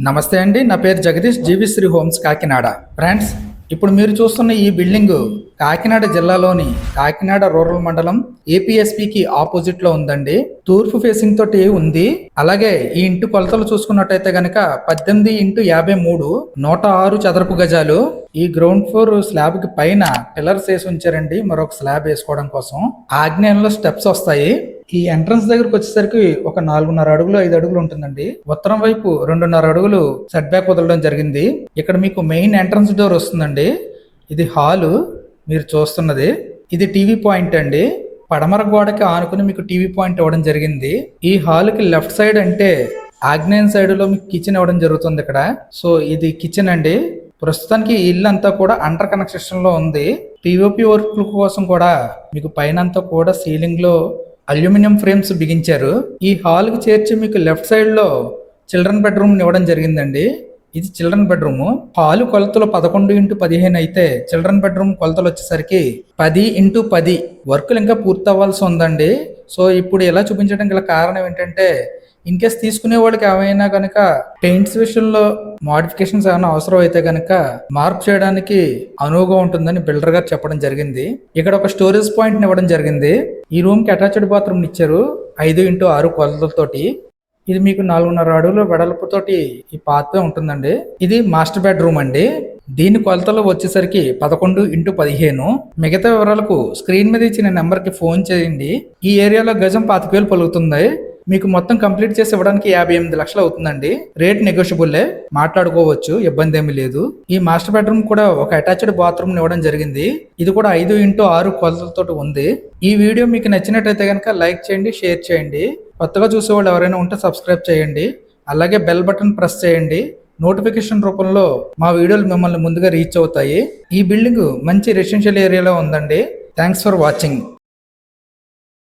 నమస్తే అండి. నా పేరు జగదీష్, జీవిశ్రీ హోమ్స్ కాకినాడ. ఫ్రెండ్స్, ఇప్పుడు మీరు చూస్తున్న ఈ బిల్డింగ్ కాకినాడ జిల్లాలోని కాకినాడ రూరల్ మండలం ఏపీఎస్పికి ఆపోజిట్ లో ఉందండి. తూర్పు ఫేసింగ్ తోటి ఉంది. అలాగే ఈ ఇంటి కొలతలు చూసుకున్నట్టయితే గనక 18x53 106 చదరపు గజాలు. ఈ గ్రౌండ్ ఫ్లోర్ స్లాబ్ కి పైన పిల్లర్స్ వేసి ఉంచారండి, మరొక స్లాబ్ వేసుకోవడం కోసం. ఆగ్నేయంలో స్టెప్స్ వస్తాయి. ఈ ఎంట్రన్స్ దగ్గరకు వచ్చేసరికి ఒక 4.5 అడుగులు 5 అడుగులు ఉంటుందండి. ఉత్తరం వైపు 2.5 అడుగులు సెట్ బ్యాక్ వదలడం జరిగింది. ఇక్కడ మీకు మెయిన్ ఎంట్రన్స్ డోర్ వస్తుందండి. ఇది హాలు మీరు చూస్తున్నది. ఇది టీవీ పాయింట్ అండి. పడమర గోడకి ఆనుకుని మీకు టీవీ పాయింట్ ఇవ్వడం జరిగింది. ఈ హాల్కి లెఫ్ట్ సైడ్ అంటే ఆగ్నేయం సైడ్ లో మీకు కిచెన్ ఇవ్వడం జరుగుతుంది ఇక్కడ. సో ఇది కిచెన్ అండి. ప్రస్తుతానికి ఈ ఇల్లు అంతా కూడా అండర్ కన్స్ట్రక్షన్ లో ఉంది. పిఓపి వర్క్ కోసం కూడా మీకు పైన అంతా కూడా సీలింగ్ లో అల్యూమినియం ఫ్రేమ్స్ బిగించారు. ఈ హాల్ కి చేర్చి మీకు లెఫ్ట్ సైడ్ లో చిల్డ్రన్ బెడ్రూమ్ ఇవ్వడం జరిగిందండి. ఇది చిల్డ్రన్ బెడ్రూమ్. హాలు కొలతలు 11x15 అయితే చిల్డ్రన్ బెడ్రూమ్ కొలతలు వచ్చేసరికి 10x10. వర్కులు ఇంకా పూర్తి అవ్వాల్సి ఉందండి. సో ఇప్పుడు ఇలా చూపించడానికి గల కారణం ఏంటంటే, ఇన్ కేస్ తీసుకునే వాళ్ళకి ఏమైనా కనుక పెయింట్స్ విషయంలో మోడిఫికేషన్స్ ఏమైనా అవసరం అయితే కనుక మార్పు చేయడానికి అనువుగా ఉంటుందని బిల్డర్ గారు చెప్పడం జరిగింది. ఇక్కడ ఒక స్టోరేజ్ పాయింట్ ఇవ్వడం జరిగింది. ఈ రూమ్ కి అటాచ్డ్ బాత్రూమ్ ఇచ్చారు 5x6 కొలతలతోటి. ఇది మీకు 4.5 అడుగుల వెడల్పుతోటి ఈ పాత్వే ఉంటుందండి. ఇది మాస్టర్ బెడ్రూమ్ అండి. దీని కొలతలు వచ్చేసరికి 11x15. మిగతా వివరాలకు స్క్రీన్ మీద ఇచ్చిన నెంబర్ కి ఫోన్ చేయండి. ఈ ఏరియాలో గజం 25,000 పలుకుతుంది. మీకు మొత్తం కంప్లీట్ చేసి ఇవ్వడానికి 58 లక్షలు అవుతుందండి. రేట్ నెగోషియబుల్లే, మాట్లాడుకోవచ్చు, ఇబ్బంది ఏమీ లేదు. ఈ మాస్టర్ బెడ్రూమ్ కూడా ఒక అటాచ్డ్ బాత్రూమ్ ఇవ్వడం జరిగింది. ఇది కూడా 5x6 కొలతలతో ఉంది. ఈ వీడియో మీకు నచ్చినట్టయితే కనుక లైక్ చేయండి, షేర్ చేయండి. కొత్తగా చూసేవాళ్ళు ఎవరైనా ఉంటే సబ్స్క్రైబ్ చేయండి. అలాగే బెల్ బటన్ ప్రెస్ చేయండి. నోటిఫికేషన్ రూపంలో మా వీడియోలు మిమ్మల్ని ముందుగా రీచ్ అవుతాయి. ఈ బిల్డింగ్ మంచి రెసిడెన్షియల్ ఏరియాలో ఉందండి. Thanks for watching.